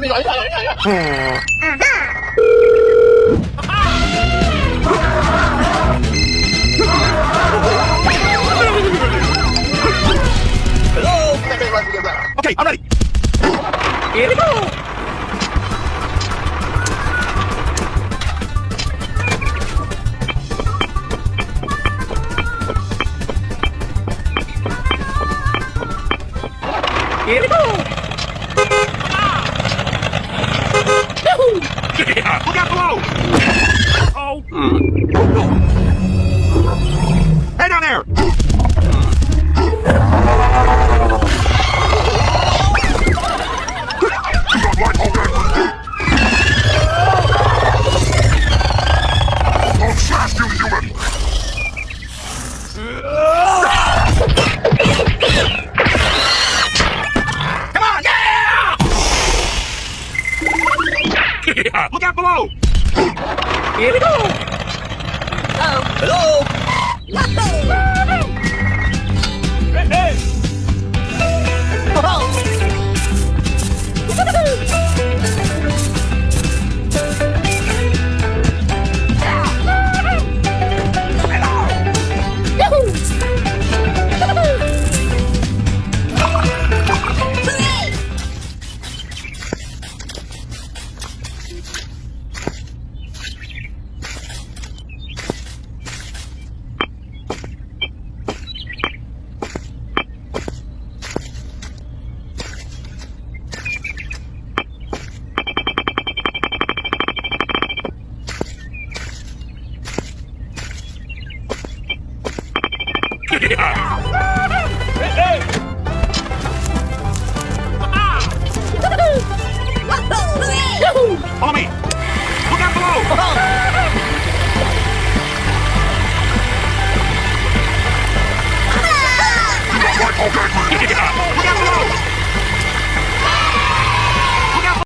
Okay, I'm ready. Here we go. Here we go. Yeah, look out below. Oh. Hey down there. Yeah, look out below! Here we go! Oh. Hello! Hey, hey! Follow me!